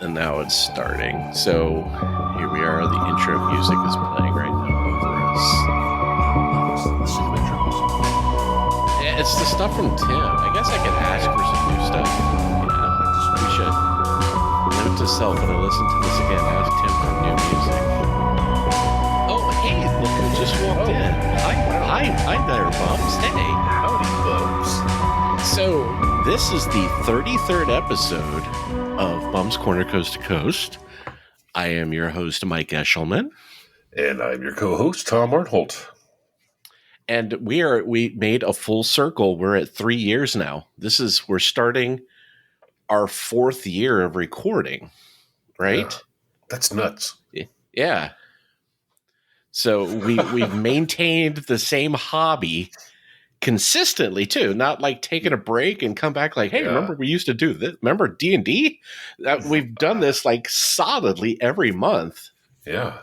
And now it's starting. So here we are. The intro music is playing right now over us. The same intro music. Yeah, it's the stuff from Tim. I guess I could ask for some new stuff. We should. Note to self when I listen to this again. Ask Tim for new music. Oh, hey, look who just walked in. Hi there, Bums. Hey. Howdy, Bums. So this is the 33rd episode of Bums Corner Coast to Coast. I am your host, Mike Eshelman. And I'm your co-host, Tom Arnholt. And we made a full circle. We're at 3 years now. We're starting our 4th year of recording, right? Yeah, that's nuts. Yeah. So we've maintained the same hobby consistently too, not like taking a break and come back like, hey, remember we used to do this? Remember D&D? We've done this like solidly every month. Yeah.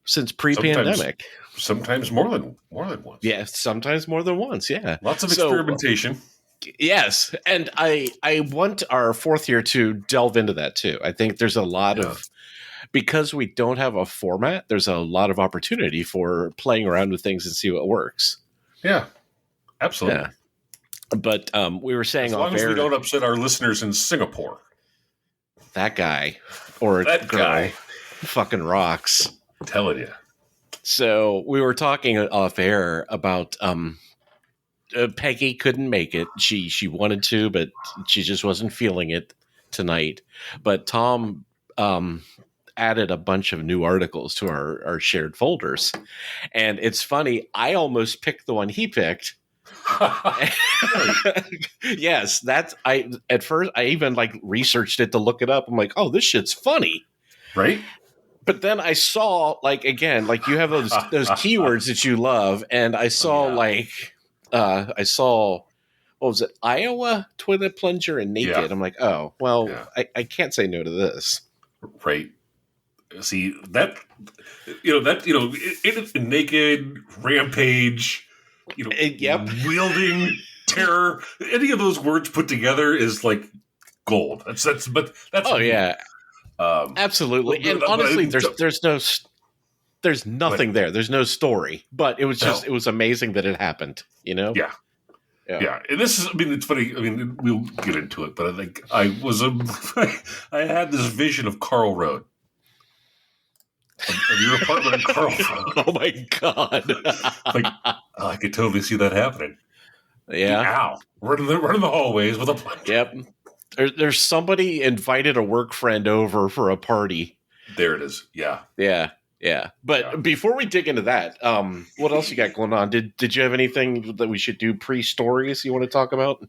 Since pre-pandemic. Sometimes more than once. Yeah, sometimes more than once, yeah. Lots of experimentation. Yes, and I want our 4th year to delve into that too. I think there's a lot of, because we don't have a format, there's a lot of opportunity for playing around with things and see what works. Yeah. Absolutely. Yeah. But we were saying, as long as we don't upset our listeners in Singapore. That guy or that girl guy fucking rocks. I'm telling you. So we were talking off air about Peggy couldn't make it. She wanted to, but she just wasn't feeling it tonight. But Tom added a bunch of new articles to our shared folders, and it's funny. I almost picked the one he picked. Yes, at first I even like researched it to look it up. I'm like, oh, this shit's funny, right? But then I saw like again, like you have those keywords that you love, and I saw what was it? Iowa toilet plunger and naked. Yeah. I'm like, oh well, I can't say no to this, right? See naked rampage. Wielding terror. Any of those words put together is like gold. That's yeah, absolutely. And honestly, there's nothing there. There's no story. But it was it was amazing that it happened. You know? Yeah. And this is. I mean, it's funny. I mean, we'll get into it. But I think I had this vision of Carl Road. Of your apartment in Carl Road. Oh my god! I could totally see that happening. Yeah. Ow. Running the hallways with a plunger. Yep. There's somebody invited a work friend over for a party. There it is. Yeah. Yeah. But before we dig into that, what else you got going on? Did you have anything that we should do pre-stories you want to talk about?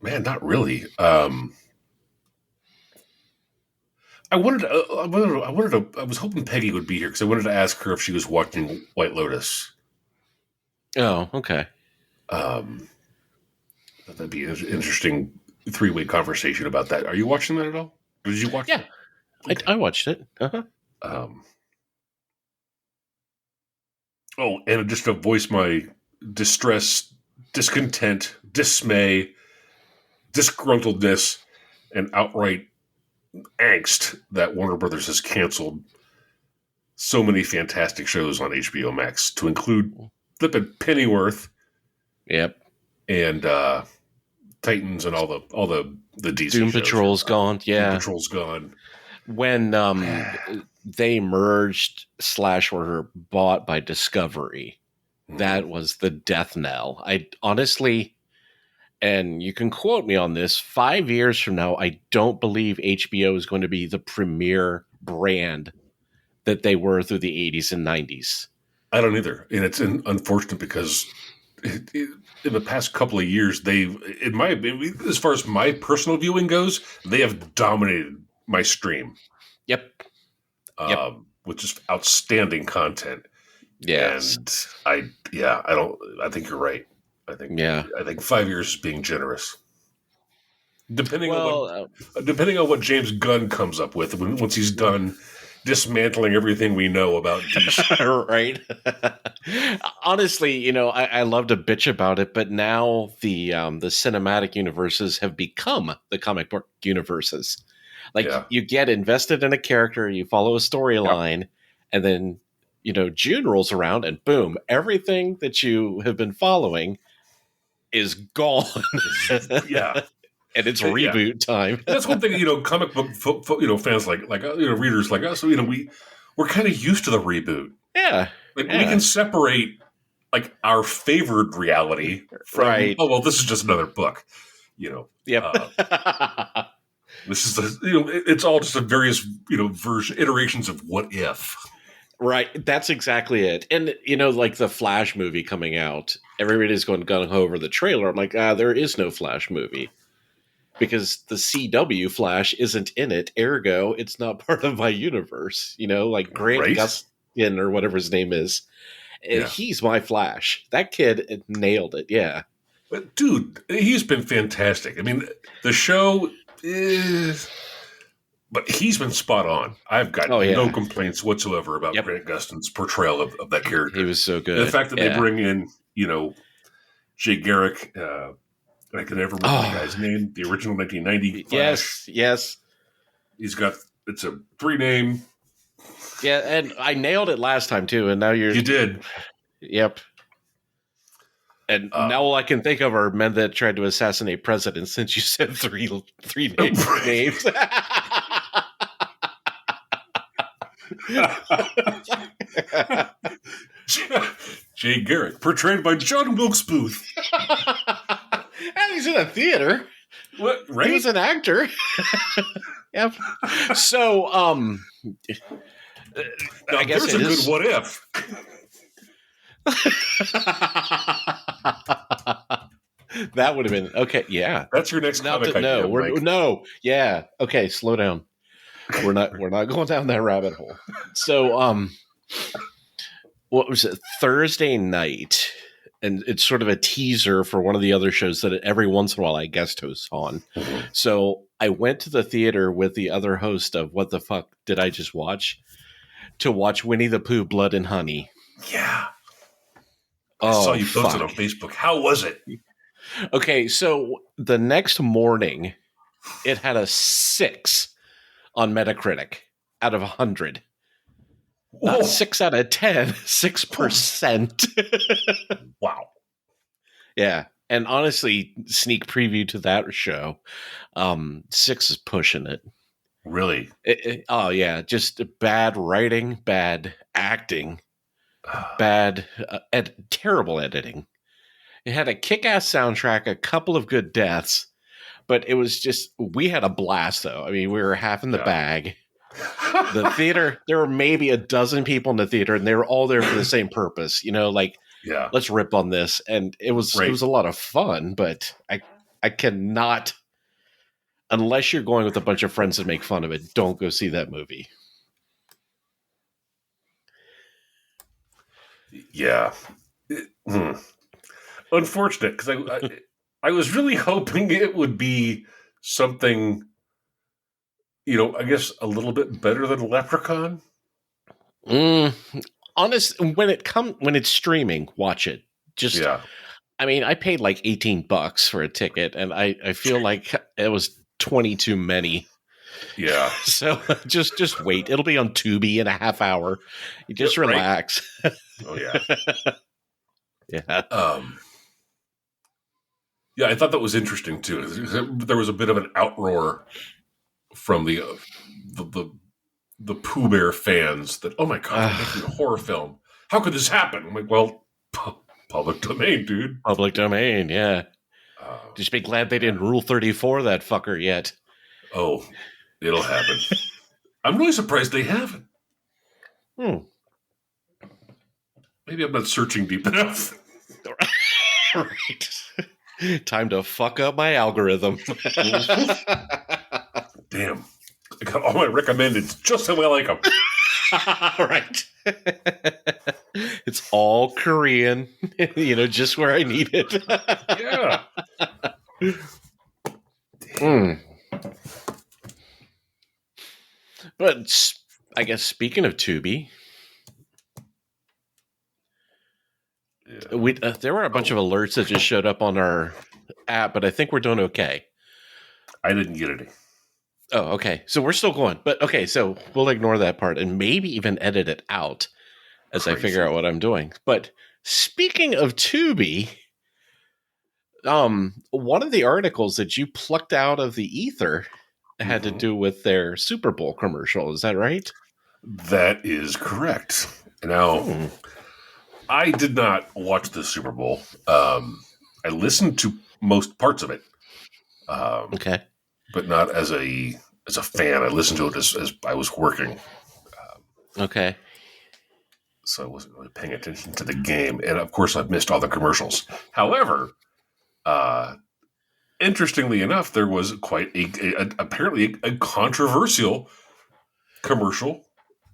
Man, not really. I was hoping Peggy would be here because I wanted to ask her if she was watching White Lotus. Oh, okay. That'd be an interesting 3-way conversation about that. Are you watching that at all? Did you watch it? Yeah. I watched it. Uh-huh. And just to voice my distress, discontent, dismay, disgruntledness, and outright angst that Warner Brothers has canceled so many fantastic shows on HBO Max, to include flippin' Pennyworth, and Titans and all the DC Doom shows. Patrol's gone. Yeah, Doom Patrol's gone. When they merged / were bought by Discovery, that was the death knell. I honestly. And you can quote me on this, 5 years from now, I don't believe HBO is going to be the premier brand that they were through the 80s and 90s. I don't either. And it's unfortunate because in the past couple of years, in my opinion, as far as my personal viewing goes, they have dominated my stream. Yep. With just outstanding content. Yes. And I think you're right. I think 5 years is being generous. Depending on what James Gunn comes up with once he's done dismantling everything we know about DC. Right. Honestly, I love to bitch about it, but now the cinematic universes have become the comic book universes. Like Yeah. you get invested in a character, you follow a Yep. storyline, and then June rolls around, and boom, everything that you have been following is gone, Yeah. and it's Yeah. reboot time. And that's one thing, comic book, fans like readers like us. We're kind of used to the reboot. Yeah, Like we can yeah, separate like our favored reality from, right. oh well, this is just another book. Yep. Uh, this is it's all just a various iterations of what if. Right, that's exactly it. And like the Flash movie coming out, everybody's going gung ho over the trailer. I'm like, there is no Flash movie because the CW Flash isn't in it. Ergo, it's not part of my universe. Like Grant Right? Gustin or whatever his name is. Yeah. He's my Flash. That kid nailed it. Yeah. But dude, he's been fantastic. I mean, the show is, but he's been spot on. I've got Oh no yeah. complaints whatsoever about Yep. Grant Gustin's portrayal of that character. He was so good. And the fact that they Yeah. bring in, Jay Garrick, I can never remember the guy's name, the original 1990 Flash. Yes. It's a 3-name. Yeah, and I nailed it last time too, and now You did. Yep. And now all I can think of are men that tried to assassinate presidents. Since you said three names, Jay Garrick, portrayed by John Wilkes Booth. And he's in a theater. What? Right? He was an actor. Yep. So, now, I guess there's a good what if. That would have been okay. Yeah, that's your next comic idea. Yeah. Okay, slow down. We're not going down that rabbit hole. So, what was it? Thursday night, and it's sort of a teaser for one of the other shows that every once in a while I guest host on. Mm-hmm. So I went to the theater with the other host of What the Fuck Did I Just Watch? To watch Winnie the Pooh, Blood and Honey. Yeah. I saw you posted on Facebook. How was it? Okay, so the next morning, it had a 6 on Metacritic out of 100. Not 6 out of 10, 6%. Wow. Yeah, and honestly, sneak preview to that show, 6 is pushing it. Really? Oh, yeah, just bad writing, bad acting, bad, terrible editing. It had a kick-ass soundtrack, a couple of good deaths, but it was just, we had a blast, though. I mean, we were half in the bag. The theater, there were maybe a dozen people in the theater, and they were all there for the same purpose. Let's rip on this. And it was a lot of fun, but I cannot, unless you're going with a bunch of friends that make fun of it, don't go see that movie. Yeah. Unfortunate, because I was really hoping it would be something, I guess a little bit better than Leprechaun. Honest, when it's streaming, watch it. I mean, I paid like $18 for a ticket, and I feel like it was 20 too many. Yeah. So just wait. It'll be on Tubi in a half hour. You just relax. Right? Oh yeah. Yeah. Yeah, I thought that was interesting too. There was a bit of an outroar from the Pooh Bear fans that, oh my god, they're making a horror film. How could this happen? I'm like, well, public domain, dude. Public domain, yeah. Just be glad they didn't Rule 34 that fucker yet. Oh, it'll happen. I'm really surprised they haven't. Maybe I'm not searching deep enough. Right. Time to fuck up my algorithm. Damn. I got all my recommendeds just how I like them. Right. It's all Korean, just where I need it. Yeah. But I guess speaking of Tubi, we there were a bunch of alerts that just showed up on our app, but I think we're doing okay. I didn't get any. Oh, okay. So we're still going. But okay, so we'll ignore that part and maybe even edit it out as I figure out what I'm doing. But speaking of Tubi, one of the articles that you plucked out of the ether had to do with their Super Bowl commercial. Is that right? That is correct. Now, I did not watch the Super Bowl. I listened to most parts of it. Okay. But not as a fan. I listened to it as I was working. Okay. So I wasn't really paying attention to the game. And of course, I've missed all the commercials. However, interestingly enough, there was quite apparently a controversial commercial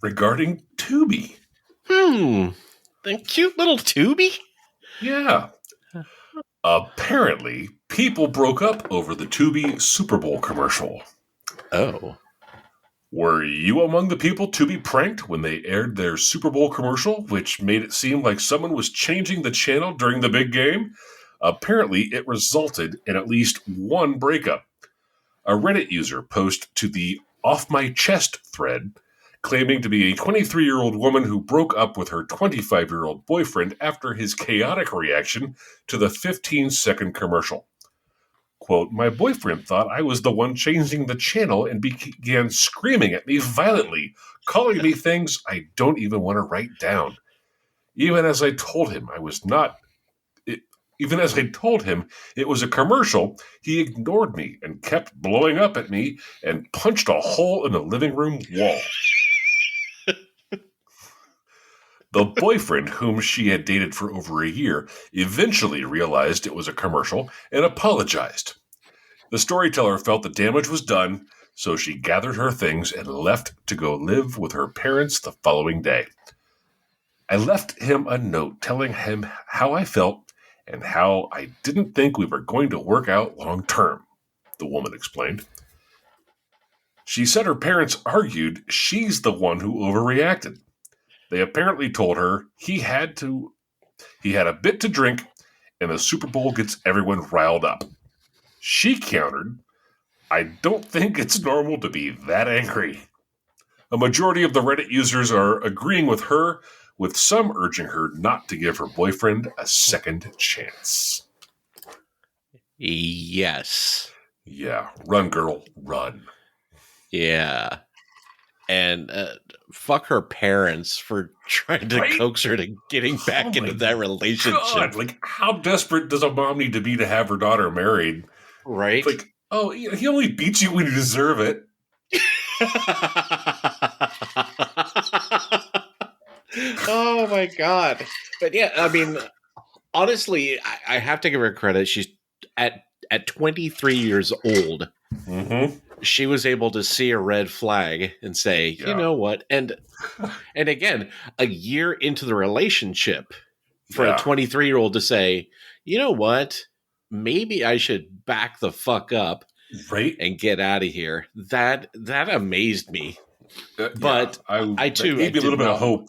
regarding Tubi. The cute little Tubi? Yeah. Apparently, people broke up over the Tubi Super Bowl commercial. Oh. Were you among the people Tubi pranked when they aired their Super Bowl commercial, which made it seem like someone was changing the channel during the big game? Apparently, it resulted in at least one breakup. A Reddit user posted to the Off My Chest thread, claiming to be a 23-year-old woman who broke up with her 25-year-old boyfriend after his chaotic reaction to the 15-second commercial. Quote, my boyfriend thought I was the one changing the channel and began screaming at me violently, calling me things I don't even want to write down. Even as I told him it was a commercial, he ignored me and kept blowing up at me and punched a hole in the living room wall. The boyfriend, whom she had dated for over a year, eventually realized it was a commercial and apologized. The storyteller felt the damage was done, so she gathered her things and left to go live with her parents the following day. I left him a note telling him how I felt and how I didn't think we were going to work out long term, the woman explained. She said her parents argued she's the one who overreacted. They apparently told her he had a bit to drink and the Super Bowl gets everyone riled up. She countered, I don't think it's normal to be that angry. A majority of the Reddit users are agreeing with her, with some urging her not to give her boyfriend a second chance. Yes. Yeah, run, girl, run. Yeah. And fuck her parents for trying to coax her to getting back into that relationship. God, like, how desperate does a mom need to be to have her daughter married? Right? Like, oh, he only beats you when you deserve it. Oh, my God. But yeah, I mean, honestly, I have to give her credit. She's at 23 years old. Mm-hmm. She was able to see a red flag and say, you know what? And again, a year into the relationship for a 23-year-old to say, you know what? Maybe I should back the fuck up and get out of here. That amazed me. But I too gave me a little bit of hope.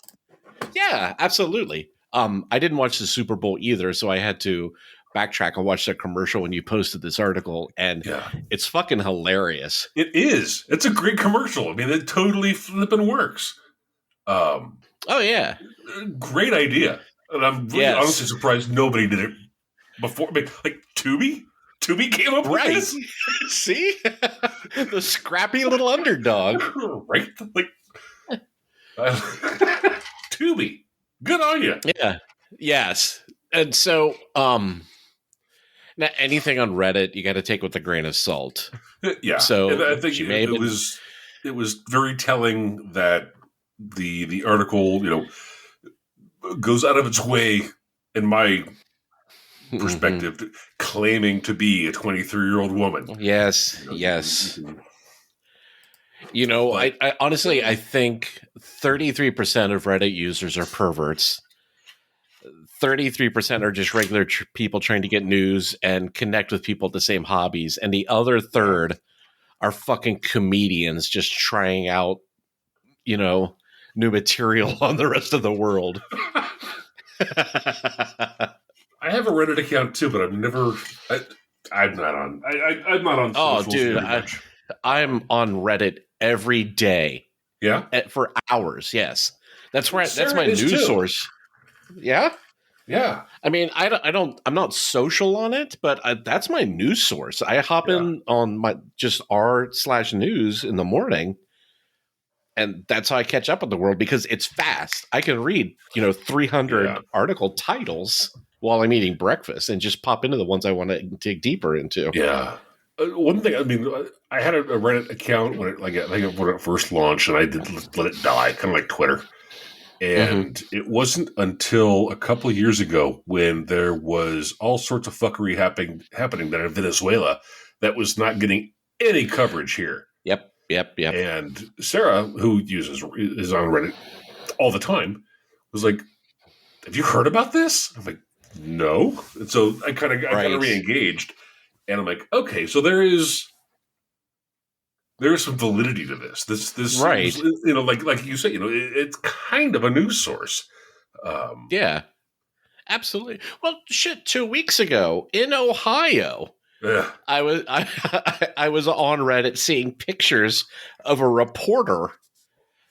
Yeah, absolutely. I didn't watch the Super Bowl either, so I had to backtrack and watch that commercial when you posted this article, and it's fucking hilarious. It is. It's a great commercial. I mean, it totally flipping works. Oh yeah, great idea, and I'm really honestly surprised nobody did it before. I mean, like Tubi came up with this. See, the scrappy little underdog, right? Like Tubi, good on you. Yeah. Yes. And so, now anything on Reddit, you got to take with a grain of salt. Yeah. So and I think it was very telling that the article, goes out of its way, in my perspective, claiming to be a 23-year-old woman. Yes. Yes. I honestly, I think 33% of Reddit users are perverts. 33% are just regular people trying to get news and connect with people with the same hobbies. And the other third are fucking comedians just trying out new material on the rest of the world. I have a Reddit account too, but I've never. I'm not on. I'm not on Oh, socials dude, very much. I'm on Reddit every day. Yeah, For hours. Yes, that's Sarah my is news too. source. Yeah. Yeah. I mean, I'm not social on it, but that's my news source. I hop Yeah. in on my just r/news in the morning, and that's how I catch up with the world because it's fast. I can read 300 article titles while I'm eating breakfast and just pop into the ones I want to dig deeper into. Yeah. One thing, I mean, I had a Reddit account when it first launched, and I did let it die, kind of like Twitter. And it wasn't until a couple of years ago when there was all sorts of fuckery happening there in Venezuela that was not getting any coverage here. Yep. And Sarah, who is on Reddit all the time, was like, "Have you heard about this?" I'm like, "No." And so I kind of re-engaged, and I'm like, "Okay, so there is some validity to this. This right? Like you say, it's kind of a news source." Yeah, absolutely. Well, shit. 2 weeks ago in Ohio, I was on Reddit seeing pictures of a reporter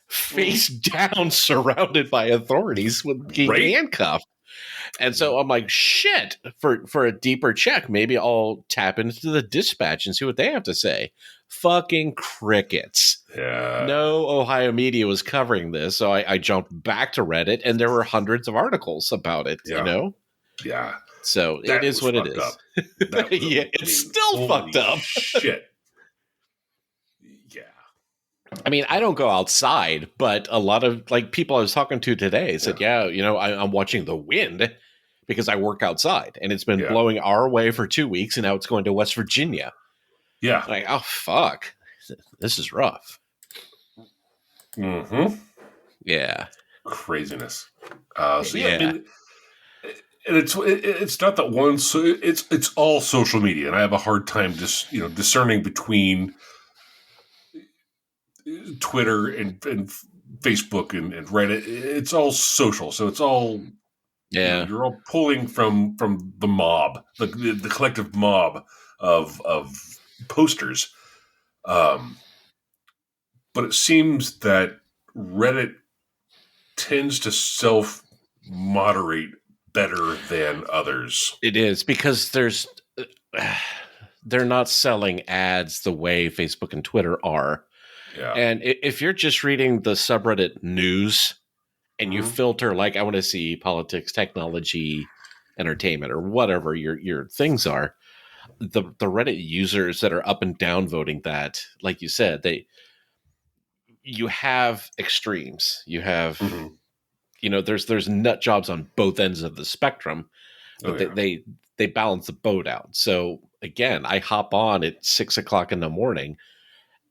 face down, surrounded by authorities with being handcuffed. And so I'm like, shit, for a deeper check, maybe I'll tap into the Dispatch and see what they have to say. Fucking crickets. Yeah. No Ohio media was covering this. So I jumped back to Reddit and there were hundreds of articles about it, Yeah. So it is what it is. It's still fucked up. Shit. Yeah. I mean, I don't go outside, but a lot of people I was talking to today said, I'm watching the wind because I work outside and it's been blowing our way for 2 weeks and now it's going to West Virginia. Yeah. Like, oh, fuck. This is rough. Mm-hmm. Yeah. Craziness. I mean, and it's not that one. So it's all social media, and I have a hard time just discerning between Twitter and Facebook and Reddit. It's all social, so it's all you're all pulling from the mob, the collective mob of posters. But it seems that Reddit tends to self-moderate better than others. It is because they're not selling ads the way Facebook and Twitter are. Yeah. And if you're just reading the subreddit news and you filter, I want to see politics, technology, entertainment, or whatever your things are, the Reddit users that are up and down voting that, like you said, you have extremes. You have, there's nut jobs on both ends of the spectrum, but they balance the boat out. So again, I hop on at 6:00 in the morning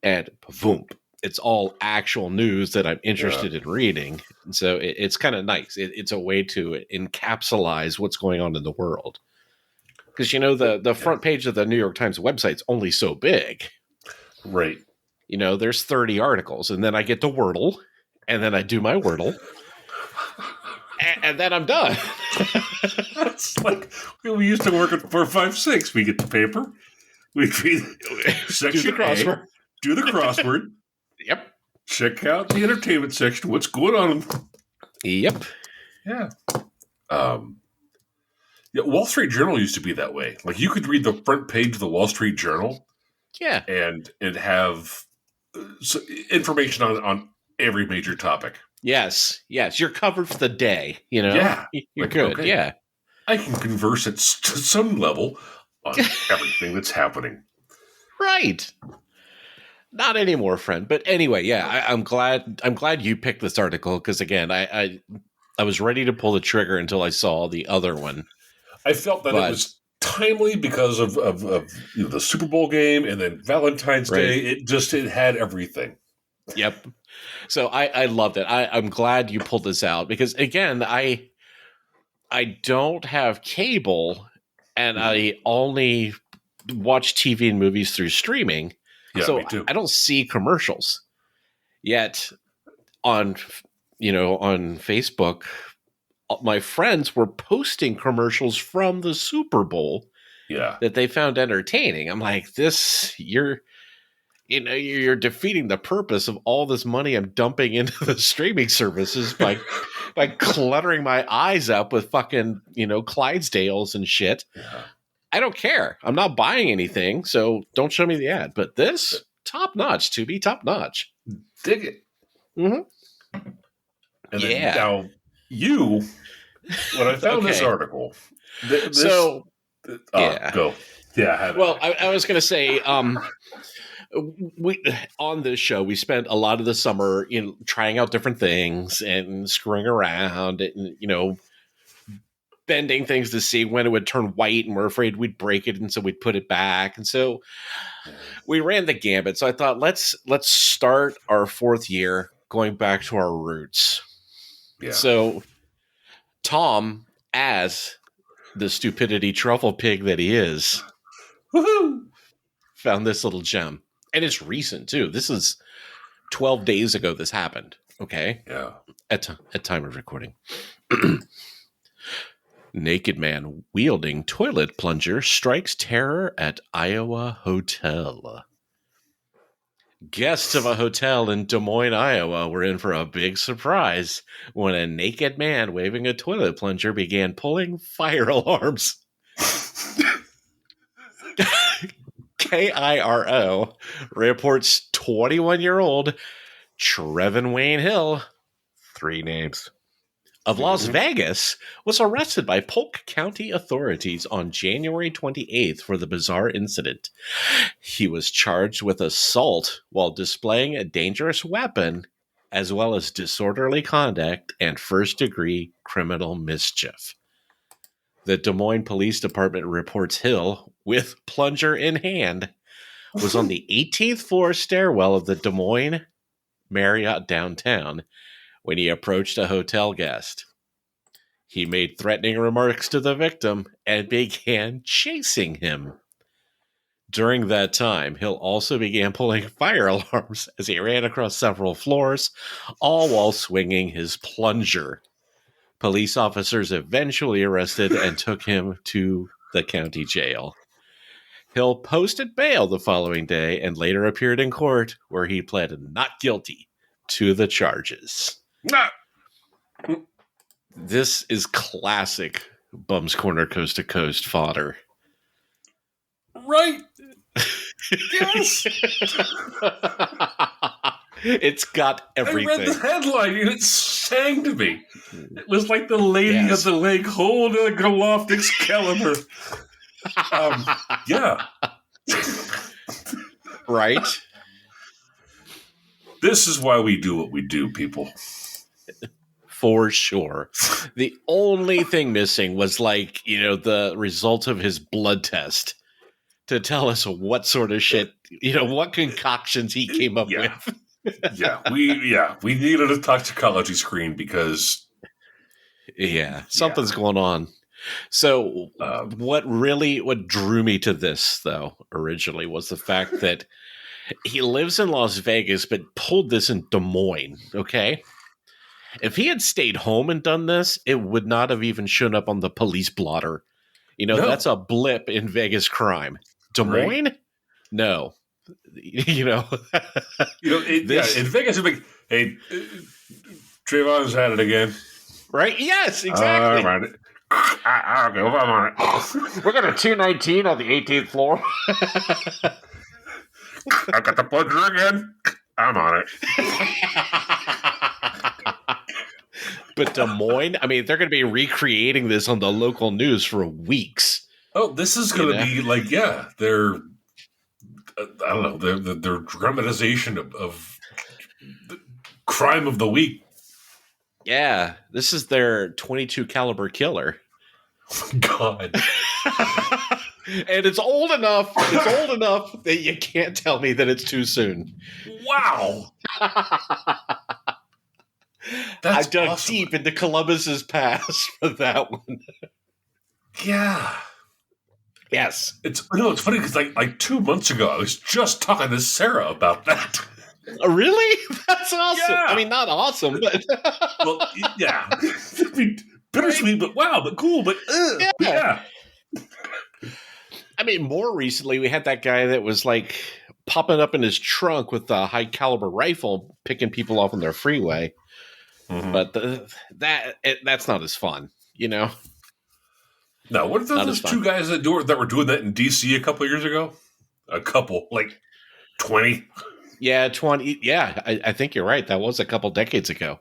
and boom, it's all actual news that I'm interested in reading. And so it's kind of nice. It's a way to encapsulate what's going on in the world. Because, the front page of the New York Times website's only so big. Right. There's 30 articles, and then I get to Wordle, and then I do my Wordle, and then I'm done. It's like we used to work at 456. We get the paper, we read section do the crossword. Do the crossword. Yep. Check out the entertainment section. What's going on? Yep. Yeah. Wall Street Journal used to be that way. Like you could read the front page of the Wall Street Journal. Yeah. And have information on every major topic. Yes. You're covered for the day. Yeah. You're good. Okay. Yeah. I can converse to some level on everything that's happening. Right. Not anymore, friend. But anyway, yeah, I'm glad you picked this article because again, I was ready to pull the trigger until I saw the other one. I felt that it was timely because of the Super Bowl game and then Valentine's Day. It had everything. Yep. So I loved it. I'm glad you pulled this out because again, I don't have cable and I only watch TV and movies through streaming. Yeah, so me too. I don't see commercials. Yet on on Facebook, my friends were posting commercials from the Super Bowl that they found entertaining. I'm like, you're defeating the purpose of all this money I'm dumping into the streaming services by cluttering my eyes up with fucking, Clydesdales and shit. Yeah. I don't care. I'm not buying anything, so don't show me the ad. But this, top notch, Tubi, top notch. Dig it. Mm-hmm. And then now when I found this article, go. Yeah. Well, I was going to say, we on this show we spent a lot of the summer trying out different things and screwing around and bending things to see when it would turn white, and we're afraid we'd break it, and so we'd put it back, and so we ran the gambit. So I thought let's start our 4th year going back to our roots. So Tom, as the stupidity truffle pig that he is, found this little gem. And it's recent, too. This is 12 days ago this happened. Okay? Yeah. At time of recording. Naked man wielding toilet plunger strikes terror at Iowa hotel. Guests of a hotel in Des Moines, Iowa were in for a big surprise when a naked man waving a toilet plunger began pulling fire alarms. KIRO reports 21-year-old Trevin Wayne Hill, 3 names, of Las Vegas was arrested by Polk County authorities on January 28th for the bizarre incident. He was charged with assault while displaying a dangerous weapon, as well as disorderly conduct and first-degree criminal mischief. The Des Moines Police Department reports Hill, with plunger in hand, was on the 18th floor stairwell of the Des Moines Marriott downtown when he approached a hotel guest. He made threatening remarks to the victim and began chasing him. During that time, Hill also began pulling fire alarms as he ran across several floors, all while swinging his plunger. Police officers eventually arrested and took him to the county jail. Hill posted bail the following day and later appeared in court, where he pled not guilty to the charges. This is classic Bum's Corner Coast to Coast fodder. Right. Yes. It's got everything. I read the headline and it sang to me. It was like the lady of the lake holding a Goloft Excalibur. Yeah. Right? This is why we do what we do, people. For sure. The only thing missing was the result of his blood test to tell us what sort of shit, what concoctions he came up with. We needed a toxicology screen because something's going on. So what drew me to this, though, originally was the fact that he lives in Las Vegas, but pulled this in Des Moines, okay? If he had stayed home and done this, it would not have even shown up on the police blotter. That's a blip in Vegas crime. Des Moines? Right. No. in Vegas, it's like, hey, Trayvon's had it again. Right? Yes, exactly. I'm on it. We're going to 219 on the 18th floor. I got the plunger again. I'm on it. But Des Moines, they're going to be recreating this on the local news for weeks. Oh, this is going to be their, I don't know, their dramatization of the crime of the week. Yeah, this is their 22 caliber killer. God. And it's old enough that you can't tell me that it's too soon. Wow. I dug deep into Columbus's past for that one. Yeah. Yes. It's funny because like 2 months ago, I was just talking to Sarah about that. Oh, really? That's awesome. Yeah. I mean, not awesome, but Well, yeah. I mean, bittersweet, but wow, but cool, but yeah. but yeah. I mean, more recently, we had that guy that was like popping up in his trunk with a high caliber rifle, picking people off on their freeway. Mm-hmm. But that's not as fun, you know. Now, what are Not as those fun. two guys that were doing that in DC a couple of years ago? A couple, like 20. Yeah, 20. Yeah, I think you're right. That was a couple decades ago.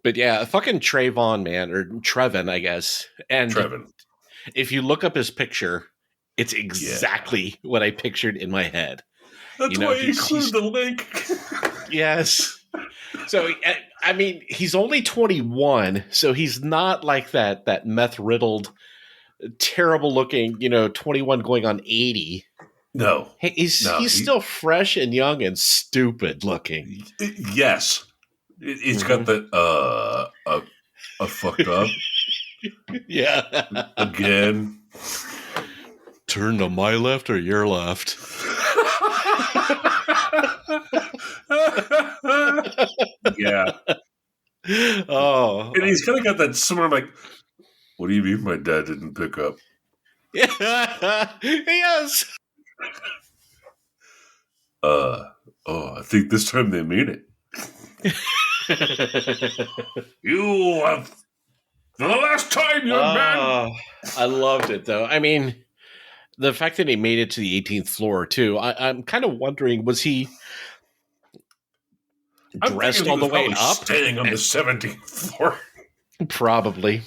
But yeah, fucking Trayvon, man, or Trevin, I guess. And Trevin. if you look up his picture, it's Yeah. exactly what I pictured in my head. That's why I included the link. Yes. So, I mean, he's only 21, so he's not like that meth riddled, terrible looking, 21 going on 80. No. Hey, he's still fresh and young and stupid looking. Yes. He's got that a fucked up. Yeah. Again. Turn to my left or your left. Yeah. Oh. And he's kind of got that similar, like, what do you mean my dad didn't pick up? Yeah. Yes. I think this time they mean it. You have, for the last time, young man. I loved it, though. I mean, the fact that he made it to the 18th floor, too, I'm kind of wondering, was he dressed all the way up? Staying on the 17th floor. Probably.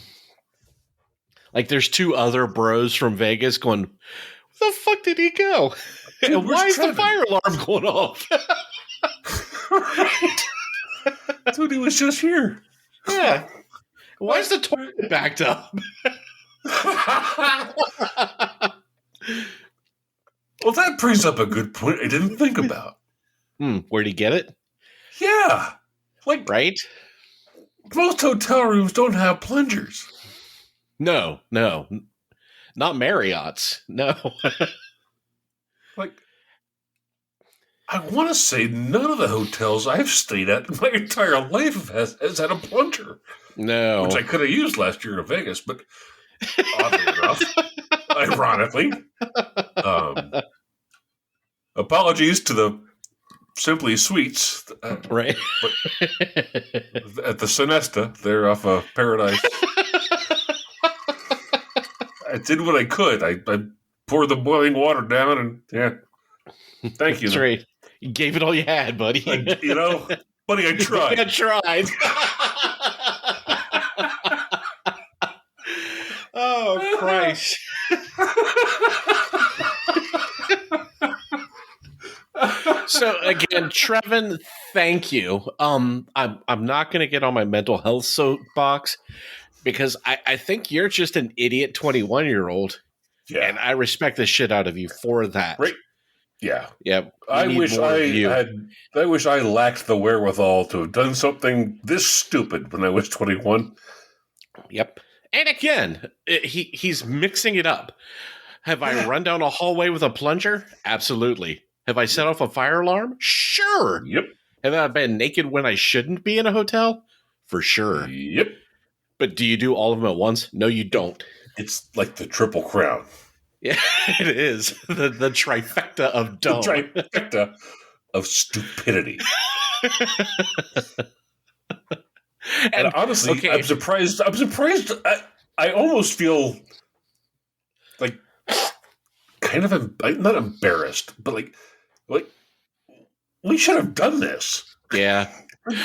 Like, there's two other bros from Vegas going, where the fuck did he go? Dude, and why is Trevin? the fire alarm going off? Right. Dude, he was just here. Yeah. Why is the toilet backed up? Well, that brings up a good point I didn't think about. Where'd he get it? Yeah. Like, right? Most hotel rooms don't have plungers. No. Not Marriott's. No. Like, I want to say none of the hotels I've stayed at in my entire life has had a plunger. No. Which I could have used last year in Vegas, but oddly enough, ironically. Apologies to the Simply Sweets. Right. But at the Sonesta, they're off of Paradise. I did what I could. I poured the boiling water down and, yeah. Thank you. That's right. You gave it all you had, buddy. Buddy, I tried. I tried. Oh, Christ. So again, Trevin, thank you. I'm not going to get on my mental health soapbox because I think you're just an idiot 21-year-old. Yeah. And I respect the shit out of you for that. Right. Yeah. Yeah. I wish I lacked the wherewithal to have done something this stupid when I was 21. Yep. And again, he's mixing it up. Have I run down a hallway with a plunger? Absolutely. Have I set off a fire alarm? Sure. Yep. Have I been naked when I shouldn't be in a hotel? For sure. Yep. But do you do all of them at once? No, you don't. It's like the Triple Crown. Yeah, it is. The trifecta of dumb. The trifecta of stupidity. And honestly, okay. I'm surprised. I almost feel like kind of not embarrassed, but like we should have done this. Yeah.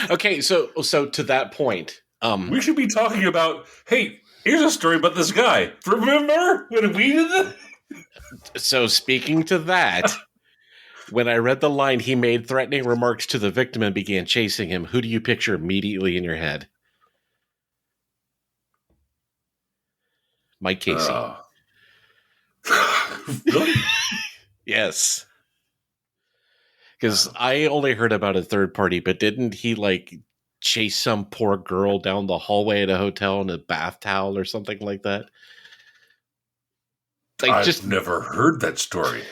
Okay. So to that point, we should be talking about. Hey, here's a story about this guy. Remember when we did this? So speaking to that, when I read the line, he made threatening remarks to the victim and began chasing him. Who do you picture immediately in your head? Mike Casey. Really? Yes. Because I only heard about a third party, but didn't he chase some poor girl down the hallway at a hotel in a bath towel or something like that? I've never heard that story.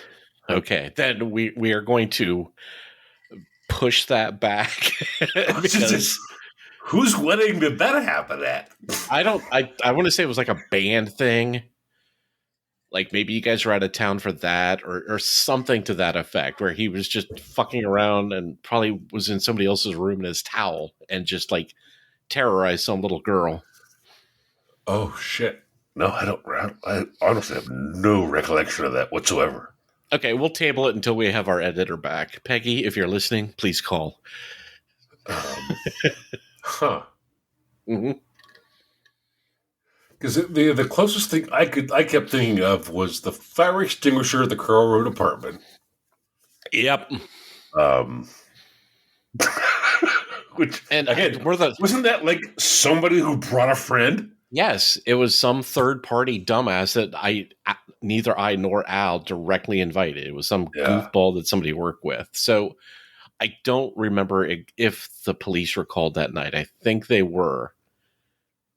Okay, then we are going to push that back because whose wedding did that happen at? I want to say it was like a band thing. Like maybe you guys were out of town for that or something to that effect, where he was just fucking around and probably was in somebody else's room in his towel and just like terrorized some little girl. Oh shit. No, I don't. I honestly have no recollection of that whatsoever. Okay, we'll table it until we have our editor back. Peggy, if you're listening, please call. Huh. Mm-hmm. Because the closest thing I kept thinking of was the fire extinguisher at the Carroll Road apartment. Yep. Which And again, wasn't that like somebody who brought a friend? Yes, it was some third party dumbass that neither I nor Al directly invited. It was some goofball that somebody worked with. So I don't remember if the police were called that night. I think they were,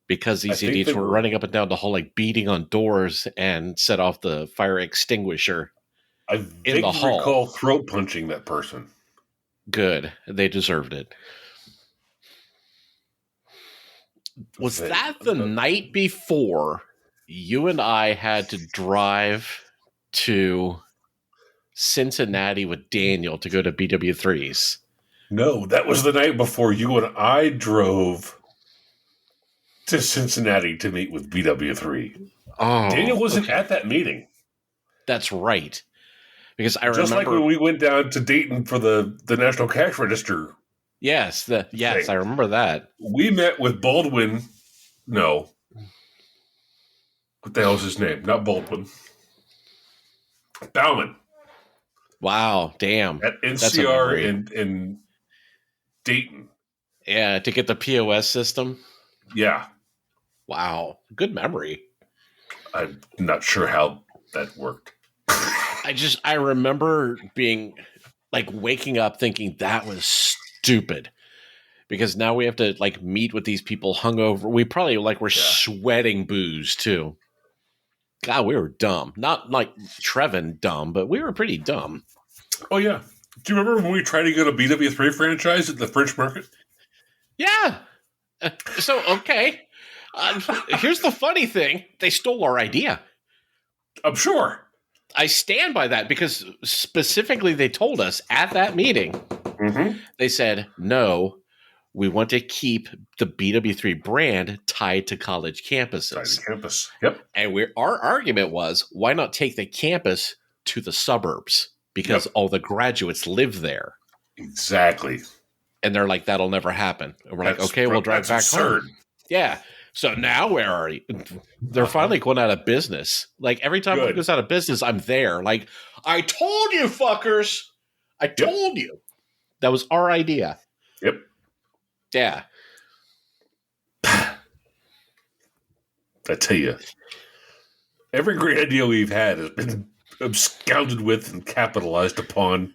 because these idiots were running up and down the hall, like beating on doors and set off the fire extinguisher in the hall. I recall throat punching that person. Good. They deserved it. Was that the night before you and I had to drive to Cincinnati with Daniel to go to BW3s? No, that was the night before you and I drove to Cincinnati to meet with BW3. Oh, Daniel wasn't at that meeting. That's right. Because I remember, just like when we went down to Dayton for the National Cash Register. Yes, I remember that. We met with Baldwin. No. What the hell is his name? Not Baldwin. Bauman. Wow, damn. At NCR in Dayton. Yeah, to get the POS system? Yeah. Wow. Good memory. I'm not sure how that worked. I remember being like waking up thinking that was stupid, because now we have to like meet with these people hungover. We probably were sweating booze too. God, we were dumb. Not like Trevin dumb, but we were pretty dumb. Oh yeah. Do you remember when we tried to get a BW3 franchise at the French Market? Yeah. So, okay. Here's the funny thing. They stole our idea. I'm sure. I stand by that, because specifically they told us at that meeting, they said, no, we want to keep the BW3 brand tied to college campuses. Tied to campus. Yep. And our argument was, why not take the campus to the suburbs? Because all the graduates live there. Exactly. And they're like, that'll never happen. And we're like, okay, we'll drive back home. Yeah. So now where are you? They're finally going out of business. Like every time it goes out of business, I'm there. Like, I told you, fuckers. I told you. That was our idea. Yep. Yeah. I tell you, every great idea we've had has been absconded with and capitalized upon.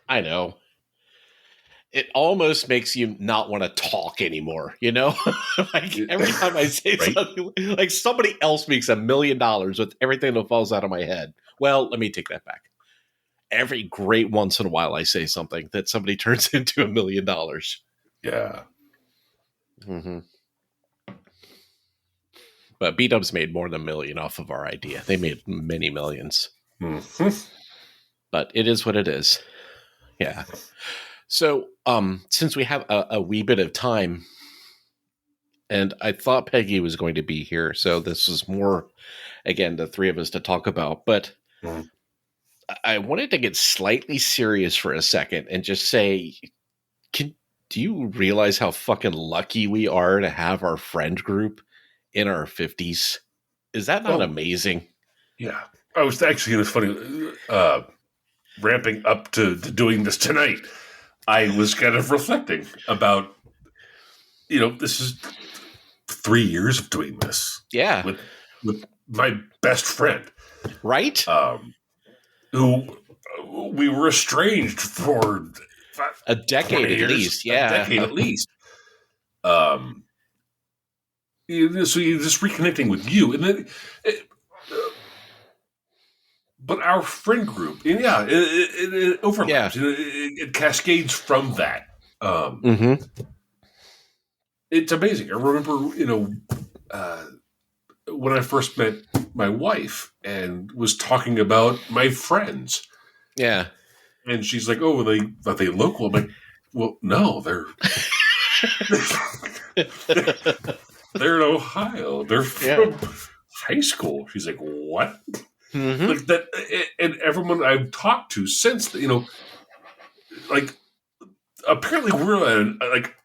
I know. It almost makes you not want to talk anymore, you know? Like every time I say something, like somebody else makes $1 million with everything that falls out of my head. Well, let me take that back. Every great once in a while I say something that somebody turns into $1 million. Yeah. Mm-hmm. But B-Dubs made more than $1 million off of our idea. They made many millions. Mm-hmm. But it is what it is. Yeah. So, since we have a wee bit of time, and I thought Peggy was going to be here, so this was more, again, the three of us to talk about, but I wanted to get slightly serious for a second and just say, do you realize how fucking lucky we are to have our friend group in our 50s? Is that not amazing? Yeah. I was actually, it was funny, ramping up to doing this tonight. I was kind of reflecting about, this is 3 years of doing this. Yeah. With my best friend. Right? Who we were estranged for a decade at least. Yeah. A decade at least. So you're just reconnecting with you. And then but our friend group, and it overlaps. Yeah. It cascades from that. Mm-hmm. It's amazing. I remember, uh, when I first met my wife and was talking about my friends, Yeah. and she's like, "Oh, are they local?" I'm like, "Well, no, they're in Ohio. They're Yeah. from high school." She's like, "What?" Mm-hmm. Like that, and everyone I've talked to since, like apparently we're like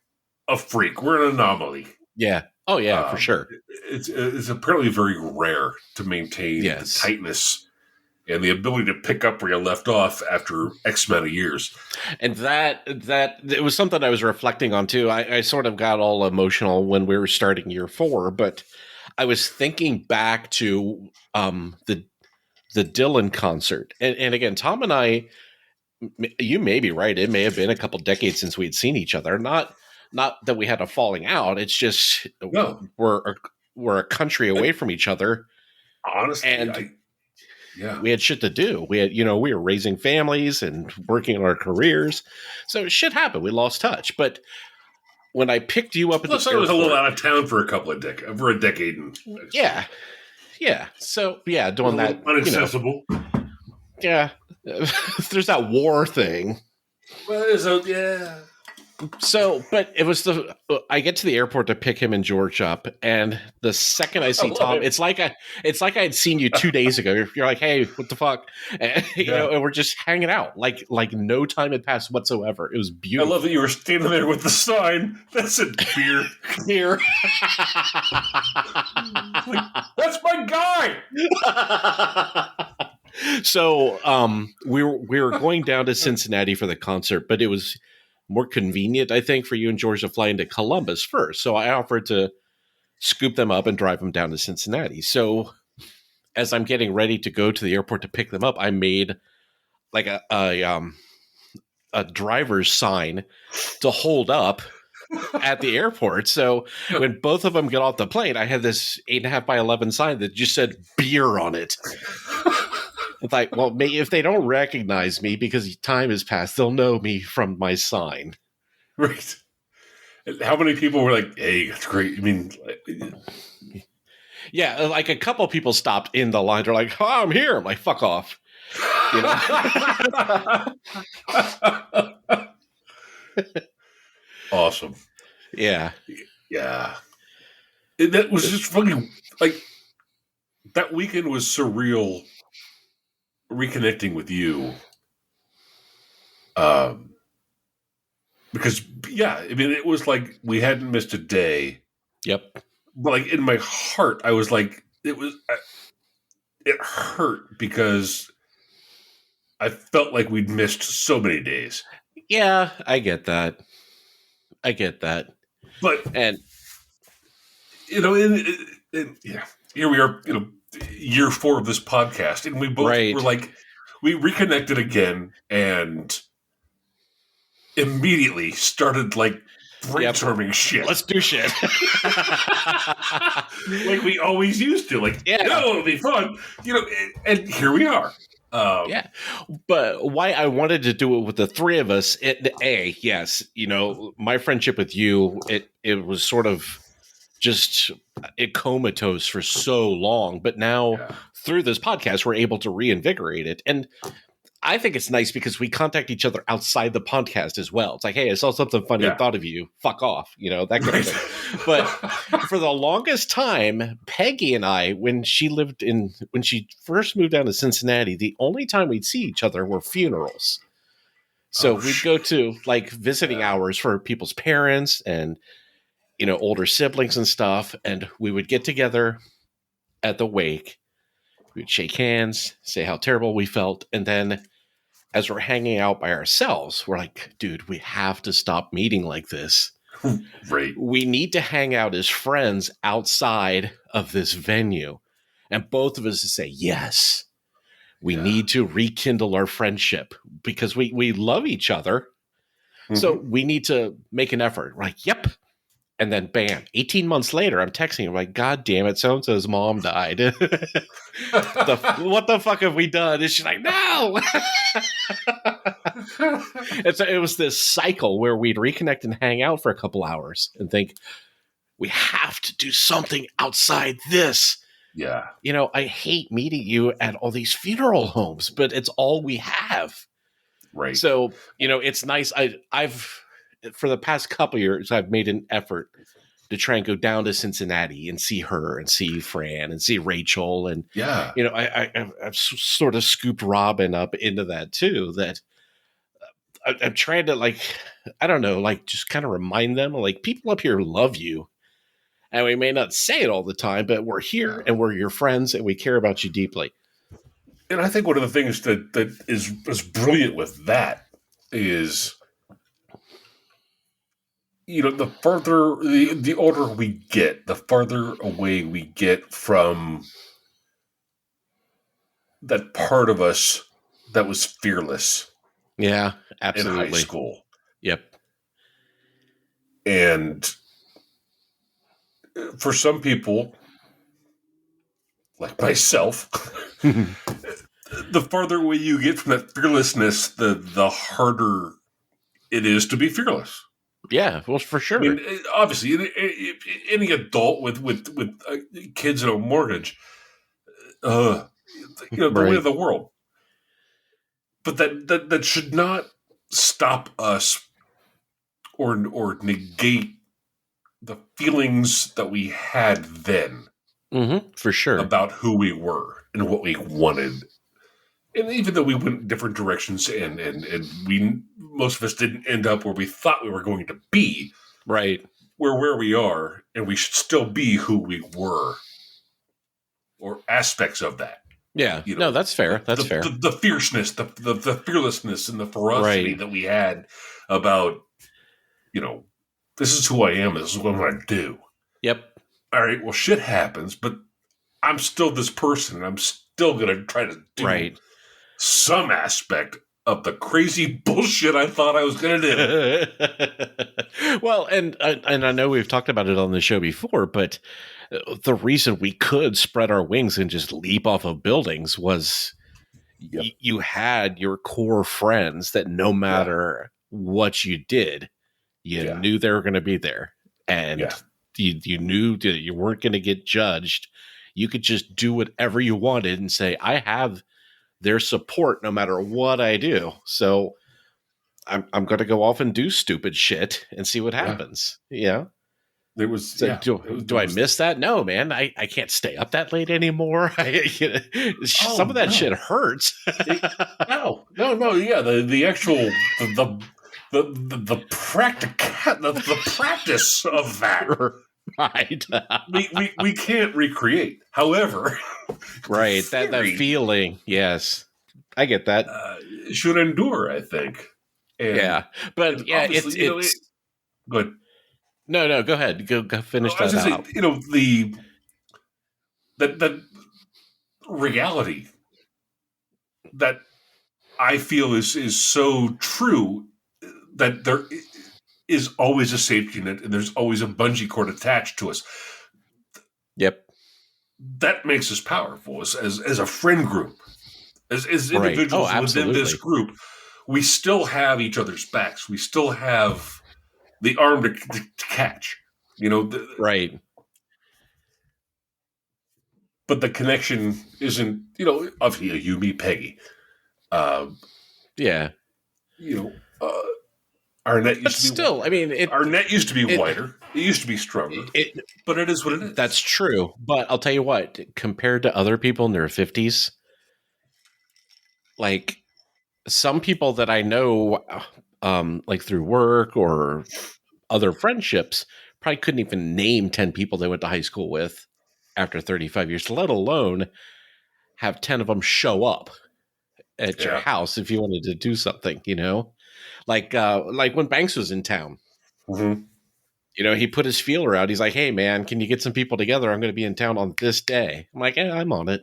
a freak. We're an anomaly. Yeah. Oh, yeah, for Um, sure. it's apparently very rare to maintain the Yes. tightness and the ability to pick up where you left off after X amount of years. And that it was something I was reflecting on too. I sort of got all emotional when we were starting year 4, but I was thinking back to the Dylan concert. And again, Tom and I, you may be right. It may have been a couple decades since we'd seen each other. Not that we had a falling out. It's just No, we're a country away from each other, honestly, and yeah. we had shit to do. We had, we were raising families and working on our careers. So shit happened. We lost touch. But when I picked you up at Plus, the I was a little airport, out of town for a decade. And yeah, yeah. So yeah, was doing a that, little inaccessible. yeah. There's that war thing. Well, yeah. So, but it was I get to the airport to pick him and George up, and the second I I see love Tom, it. it's like I had seen you 2 days ago. You're like, hey, what the fuck, and, and we're just hanging out, like no time had passed whatsoever. It was I beautiful. love that you were standing there with the sign that said beer. Here, That's my guy. So, we were going down to Cincinnati for the concert, but it was more convenient, I think, for you and George to fly into Columbus first. So I offered to scoop them up and drive them down to Cincinnati. So as I'm getting ready to go to the airport to pick them up, I made like a driver's sign to hold up at the airport. So when both of them get off the plane, I had this 8.5 by 11 sign that just said beer on it. It's like, well, if they don't recognize me because time has passed, they'll know me from my sign. Right. How many people were like, "Hey, that's great"? I mean, yeah, like a couple people stopped in the line. They're like, "Oh, I'm here." I'm like, "Fuck off." Awesome. Yeah. Yeah. That was just fucking like that weekend was surreal. Reconnecting with you, because I mean, it was like we hadn't missed a day. Yep. But like in my heart, I was like, it hurt because I felt like we'd missed so many days. Yeah, I get that. But And here we are, year 4 of this podcast, and we both right. were like, we reconnected again, and immediately started like brainstorming shit. Let's do shit. Like we always used to. Like, it'll be fun. And here we are. Yeah. But why I wanted to do it with the three of us, yes, my friendship with you, it was sort of just comatose for so long. But now through this podcast, we're able to reinvigorate it. And I think it's nice because we contact each other outside the podcast as well. It's like, hey, I saw something funny and thought of you. Fuck off. That kind of thing. But for the longest time, Peggy and I, when she first moved down to Cincinnati, the only time we'd see each other were funerals. So we'd go to like visiting hours for people's parents and, older siblings and stuff. And we would get together at the wake. We'd shake hands, say how terrible we felt. And then as we're hanging out by ourselves, we're like, dude, we have to stop meeting like this. Right. We need to hang out as friends outside of this venue. And both of us say, yes, we need to rekindle our friendship because we love each other. Mm-hmm. So we need to make an effort. We're like, yep, And then bam, 18 months later, I'm texting him like, God damn it, so-and-so's mom died. What the fuck have we done? And she's like, no. And so it was this cycle where we'd reconnect and hang out for a couple hours and think, we have to do something outside this. Yeah. I hate meeting you at all these funeral homes, but it's all we have. Right. So, it's nice. I've for the past couple of years, I've made an effort to try and go down to Cincinnati and see her and see Fran and see Rachel. And, yeah, I've sort of scooped Robin up into that too, that I'm trying to I don't know, just kind of remind them people up here love you. And we may not say it all the time, but we're here and we're your friends and we care about you deeply. And I think one of the things that is brilliant with that is, the further, the older we get, the farther away we get from that part of us that was fearless. Yeah, absolutely. In high school. Yep. And for some people, like myself, the farther away you get from that fearlessness, the harder it is to be fearless. Yeah, well, for sure. I mean, obviously, any adult with kids and a mortgage, the way of the world. But that should not stop us or negate the feelings that we had then. Mm-hmm, for sure. About who we were and what we wanted. And even though we went different directions and we, most of us didn't end up where we thought we were going to be. Right. We're where we are, and we should still be who we were. Or aspects of that. Yeah. No, that's fair. That's fair. The fierceness, the fearlessness, and the ferocity that we had about, this is who I am, this is what I'm going to do. Yep. All right, well, shit happens, but I'm still this person, and I'm still going to try to do some aspect of the crazy bullshit I thought I was going to do. Well, and I know we've talked about it on the show before, but the reason we could spread our wings and just leap off of buildings was you had your core friends that no matter what you did, you knew they were going to be there. And you knew that you weren't going to get judged. You could just do whatever you wanted and say, I have their support no matter what I do. So I'm going to go off and do stupid shit and see what happens. Yeah. There was, do I miss that? No, man, I can't stay up that late anymore. Some of that shit hurts. No. Yeah. The actual, the practice of that. Right. we can't recreate. However, right. That feeling. Yes. I get that. Should endure, I think. And, but it's good. No, go ahead. Go finish that out. That reality that I feel is so true that there is always a safety net and there's always a bungee cord attached to us. Yep. That makes us powerful as a friend group. As individuals within this group, we still have each other's backs. We still have the arm to catch. Right. But the connection isn't, obviously you, me, Peggy. Yeah. Our net used to be still, wider. Our net used to be wider. It used to be stronger. But it is what it is. That's true. But I'll tell you what, compared to other people in their 50s, like some people that I know, like through work or other friendships, probably couldn't even name 10 people they went to high school with after 35 years, let alone have 10 of them show up at your house if you wanted to do something, like when Banks was in town. Mm-hmm. He put his feeler out. He's like, hey, man, can you get some people together? I'm going to be in town on this day. I'm like, I'm on it.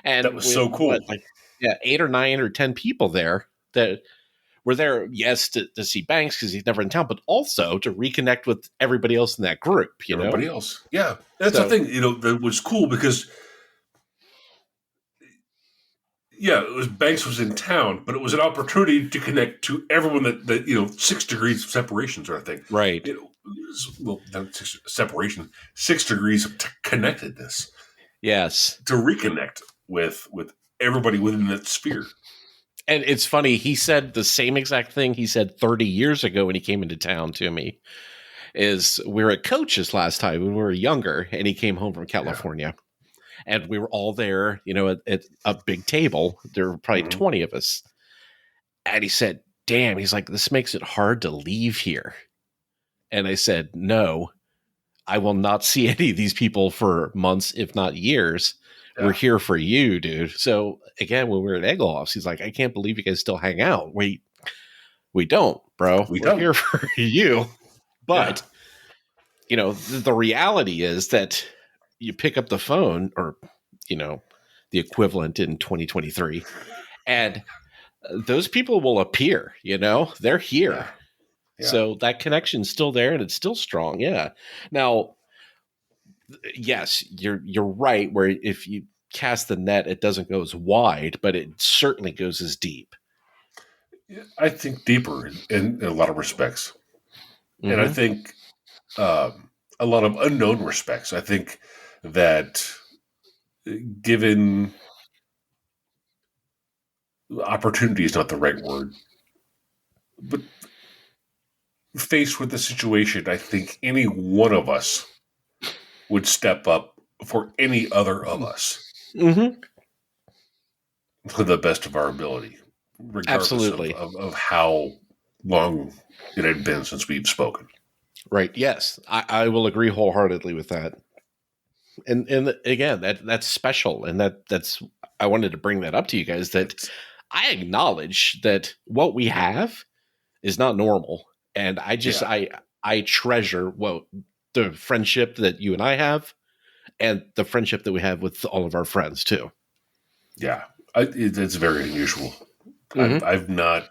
And that was so cool. 8 or 9 or 10 people there that we're there, yes, to see Banks because he's never in town, but also to reconnect with everybody else in that group, you know? Everybody else. Yeah. That's the So, thing, that was cool because, yeah, it was Banks was in town, but it was an opportunity to connect to everyone that 6 degrees of separation sort of thing. right. Well, not separation, 6 degrees of connectedness Yes. to reconnect with everybody within that sphere. And it's funny, he said the same exact thing he said 30 years ago when he came into town to me. Is we were at Coach's last time when we were younger, and he came home from California. And we were all there, at a big table. There were probably 20 of us. And he said, damn, he's like, this makes it hard to leave here. And I said, no, I will not see any of these people for months, if not years. Yeah. We're here for you, dude. So again, when we were at Egglehof's, he's like, I can't believe you guys still hang out. We don't, bro. We're here for you. But, the reality is that you pick up the phone or, the equivalent in 2023, and those people will appear, they're here. Yeah. Yeah. So that connection's still there and it's still strong. Yeah. Now, yes, you're right. Where if you cast the net, it doesn't go as wide, but it certainly goes as deep. I think deeper in a lot of respects. Mm-hmm. And I think a lot of unknown respects. I think that given opportunity is not the right word, but faced with the situation, I think any one of us would step up for any other of us to the best of our ability, regardless of how long it had been since we've spoken. Right. Yes, I will agree wholeheartedly with that. And again, that's special, and that's I wanted to bring that up to you guys, that I acknowledge that what we have is not normal, and I just I treasure the friendship that you and I have, and the friendship that we have with all of our friends too. Yeah, it's very unusual. I've not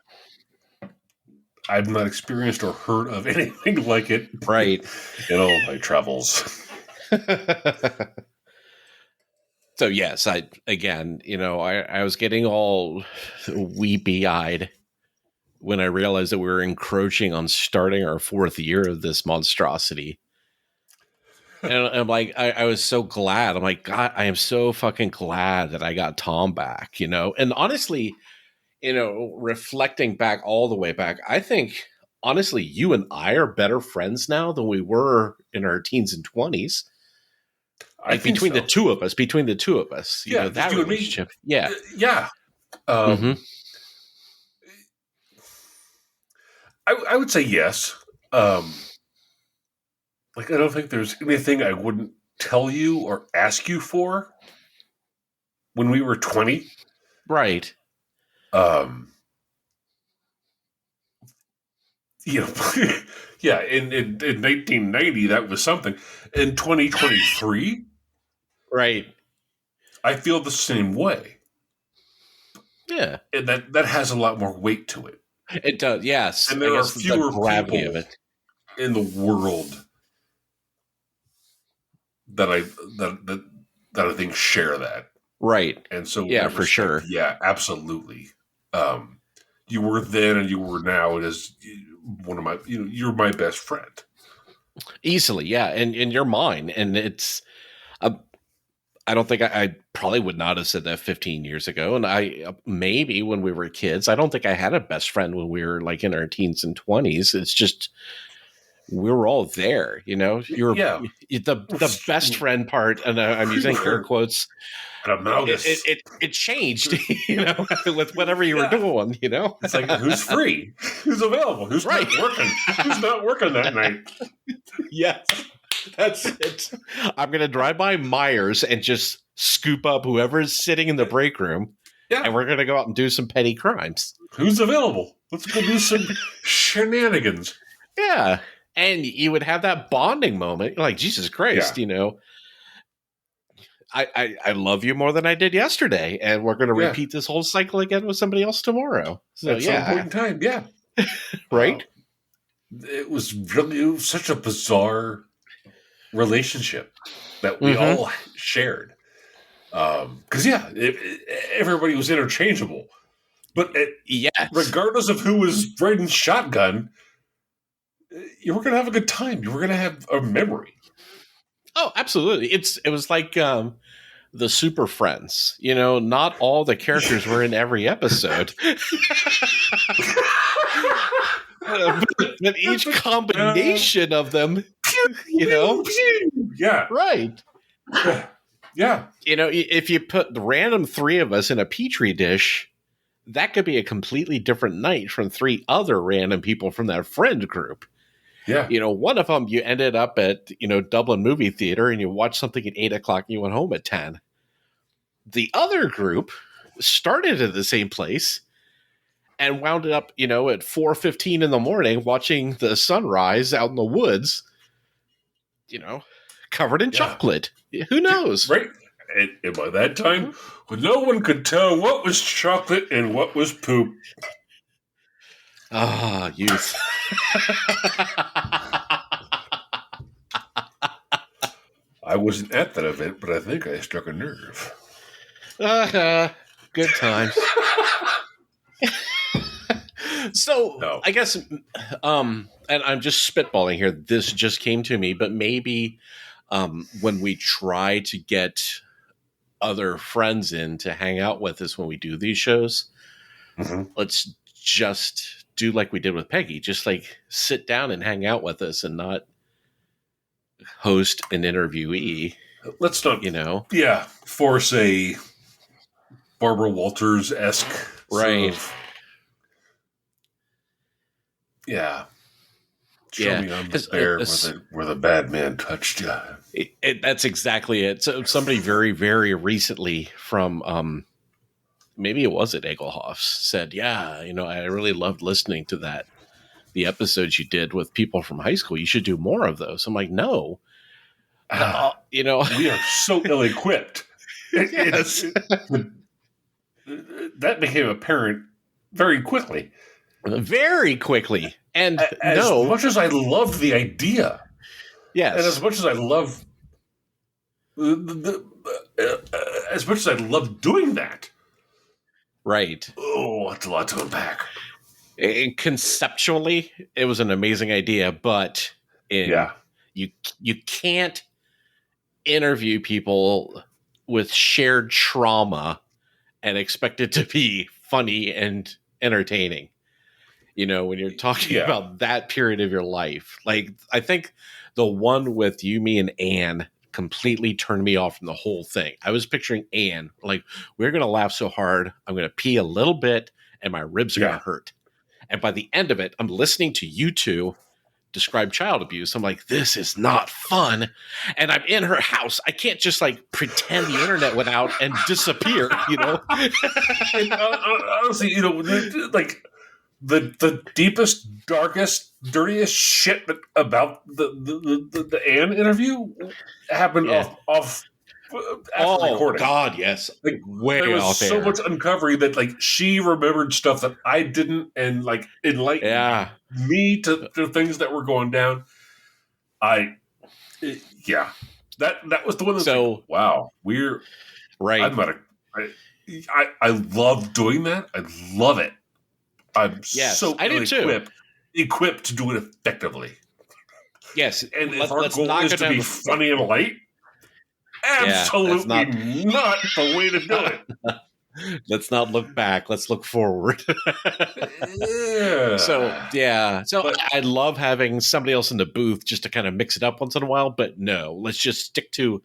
experienced or heard of anything like it. Right. In all my travels. So yes, I was getting all weepy-eyed when I realized that we were encroaching on starting our 4th year of this monstrosity. And I'm like, I was so glad. I'm like, God, I am so fucking glad that I got Tom back, And honestly, reflecting back all the way back, I think, honestly, you and I are better friends now than we were in our teens and 20s. Like between the two of us, that relationship. Yeah. Yeah. I would say yes. Like, I don't think there's anything I wouldn't tell you or ask you for when we were 20. Right. Yeah, in 1990, that was something. In 2023, right, I feel the same way. Yeah, and that has a lot more weight to it. It does, yes. And there are fewer people of it in the world that I think share that. Right. And so, yeah, for sure. Yeah, absolutely. You were then and you were now. It is one of my, you're my best friend. Easily, yeah. And you're mine. And it's, I don't think I probably would not have said that 15 years ago. And maybe when we were kids, I don't think I had a best friend when we were like in our teens and 20s. It's just, we were all there, You're the best friend part. And I'm using air quotes. It changed, with whatever you were doing, It's like, who's free? Who's available? Who's not working? Who's not working that night? Yes, that's it. I'm going to drive by Myers and just scoop up whoever is sitting in the break room. Yeah. And we're going to go out and do some petty crimes. Who's available? Let's go do some shenanigans. Yeah. And you would have that bonding moment. Like, Jesus Christ, I love you more than I did yesterday, and we're going to Yeah. repeat this whole cycle again with somebody else tomorrow. So At some point in time, yeah. Right? It was such a bizarre relationship that we Mm-hmm. all shared. Because everybody was interchangeable, but Yes. regardless of who was riding shotgun, you were going to have a good time. You were going to have a memory. Oh, absolutely. It was like the Super Friends. You know, not all the characters were in every episode. but each combination of them, you know, yeah, right. Yeah. You know, if you put the random three of us in a petri dish, that could be a completely different night from three other random people from that friend group. Yeah. You know, one of them you ended up at, Dublin movie theater and you watched something at 8:00 and you went home at 10. The other group started at the same place and wound up, at 4:15 in the morning watching the sunrise out in the woods, covered in chocolate. Who knows? Right. And by that time, when no one could tell what was chocolate and what was poop. Ah, youth. I wasn't at that event, but I think I struck a nerve. Good times. So, no. I guess, and I'm just spitballing here. This just came to me, but maybe when we try to get other friends in to hang out with us when we do these shows, let's just do like we did with Peggy. Just like sit down and hang out with us and not host an interviewee. Let's not, force a Barbara Walters-esque right. Sort of, show me on the bear where the bad man touched you. That's exactly it. So somebody very, very recently from maybe it was at Egelhoff's said, I really loved listening to the episodes you did with people from high school. You should do more of those. I'm like, no. We are so ill-equipped. Yes. That became apparent very quickly. Very quickly. And as much as I loved the idea, yes, and as much as I love as much as I love doing that, right? Oh, it's a lot to unpack. Conceptually, it was an amazing idea, but you can't interview people with shared trauma and expect it to be funny and entertaining. When you're talking about that period of your life, like I think the one with you, me, and Anne completely turned me off from the whole thing. I was picturing Anne, like, we're going to laugh so hard, I'm going to pee a little bit and my ribs are going to hurt. And by the end of it, I'm listening to you two describe child abuse. I'm like, this is not fun. And I'm in her house. I can't just like pretend the internet went out and disappear, And, honestly, like the deepest, darkest, dirtiest shit about the Anne interview happened off after recording. God, yes. Like, way there was out so there. much uncovering that like she remembered stuff that I didn't, and like enlightened me to things that were going down. That was the one that's like, wow, we're right. I'm not I love doing that. I love it. I'm so equipped to do it effectively. Yes. And if our goal is to be funny and light, absolutely not the way to do it. Let's not look back. Let's look forward. So I love having somebody else in the booth just to kind of mix it up once in a while. But no, let's just stick to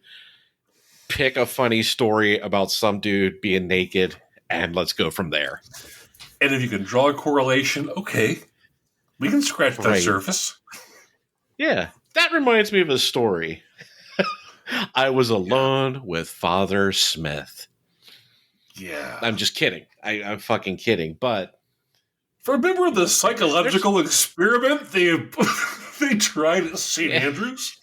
pick a funny story about some dude being naked and let's go from there. And if you can draw a correlation, okay, we can scratch that surface. Yeah, that reminds me of a story. I was alone with Father Smith. Yeah. I'm just kidding. I'm fucking kidding. But remember the psychological experiment they tried at St. Andrews?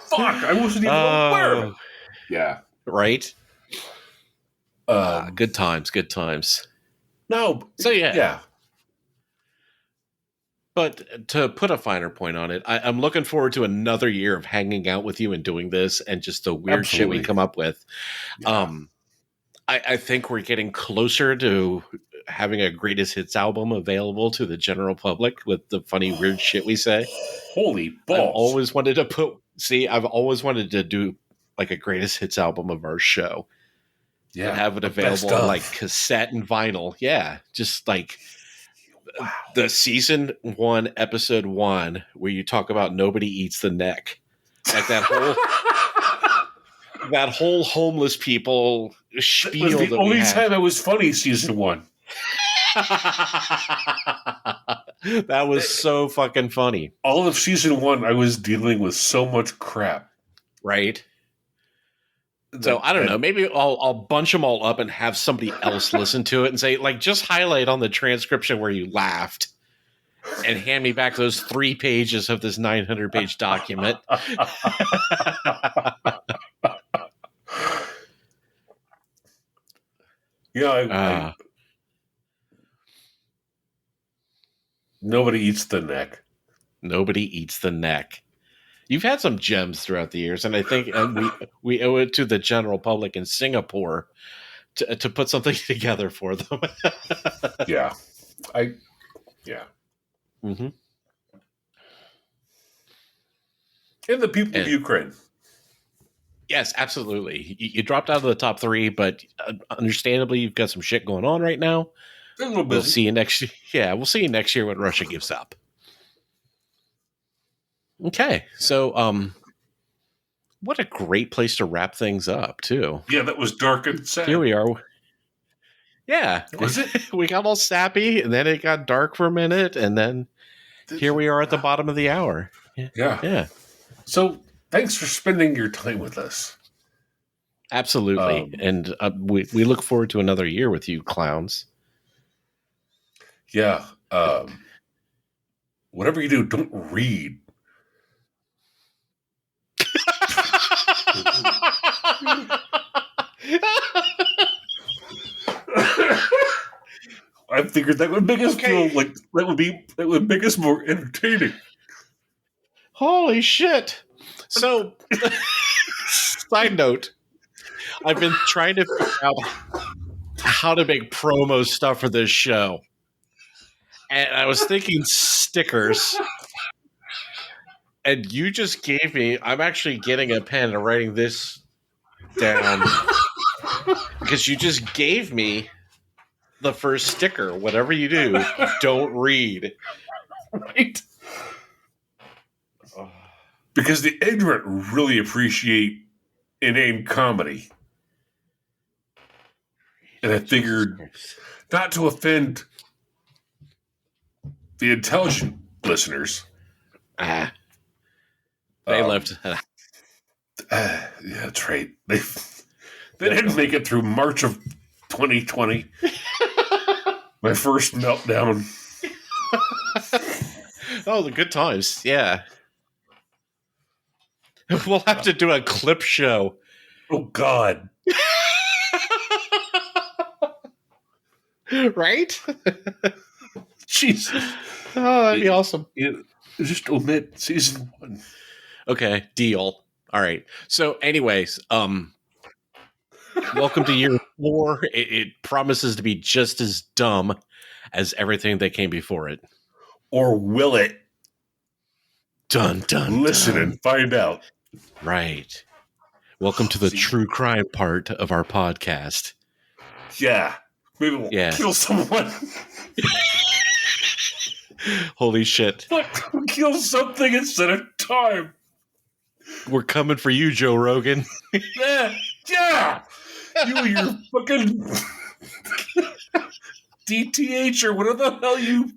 Fuck, I wasn't even aware of it. Yeah. Right? Good times, good times. No. So, Yeah. But to put a finer point on it, I'm looking forward to another year of hanging out with you and doing this and just the weird shit we come up with. Yeah. I think we're getting closer to having a greatest hits album available to the general public with the funny, weird shit we say. Holy balls. I've always wanted to do like a greatest hits album of our show. Yeah. And have it available on like cassette and vinyl. Yeah. Just like the season 1, episode 1, where you talk about nobody eats the neck. Like that whole homeless people spiel. It was the only time I was funny, season 1. That was so fucking funny. All of season 1, I was dealing with so much crap. Right? So I don't know. Maybe I'll bunch them all up and have somebody else listen to it and say, like, just highlight on the transcription where you laughed and hand me back those 3 pages of this 900-page document. Yeah, nobody eats the neck. Nobody eats the neck. You've had some gems throughout the years, and I think we owe it to the general public in Singapore to put something together for them. Yeah. Mm-hmm. And the people of Ukraine. Yes, absolutely. You dropped out of the top 3, but understandably, you've got some shit going on right now. We'll see you next year. Yeah, we'll see you next year when Russia gives up. Okay, so what a great place to wrap things up, too. Yeah, that was dark and sad. Here we are. Yeah. Was it? We got all sappy, and then it got dark for a minute, and then here we are at the bottom of the hour. Yeah. So, thanks for spending your time with us. Absolutely. And we look forward to another year with you clowns. Yeah. Whatever you do, don't read. I figured that would make us feel like that would make us more entertaining. Holy shit. So, side note, I've been trying to figure out how to make promo stuff for this show. And I was thinking stickers. And you just gave me, I'm actually getting a pen and writing this down. Because you just gave me the first sticker. Whatever you do, don't read. Right? Because the ignorant really appreciate inane comedy. And I figured not to offend the intelligent listeners. They lived. Yeah, that's right. They didn't make it through March of 2020. My first meltdown. Oh, the good times. Yeah. We'll have to do a clip show. Oh, God. Right? Jesus. Oh, that'd be awesome. Just omit season 1. Okay, deal. All right. So, anyways, welcome to year 4. It promises to be just as dumb as everything that came before it. Or will it? Dun, dun, Listen dun. and find out. Right. Welcome to the true crime part of our podcast. Yeah. Maybe we'll kill someone. Holy shit. Kill something instead of time. We're coming for you, Joe Rogan. Yeah. You and your fucking DTH or whatever the hell you...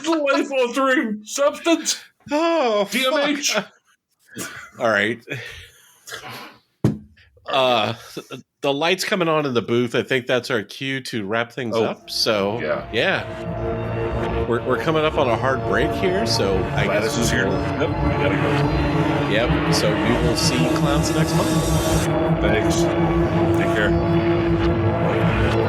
Life-altering substance. Oh, DMH. All right. uh, the lights coming on in the booth. I think that's our cue to wrap things up. So yeah, we're coming up on a hard break here. So I Gladys guess is here. Yep, We gotta go. Yep. So we will see you clowns next month. Thanks. Take care.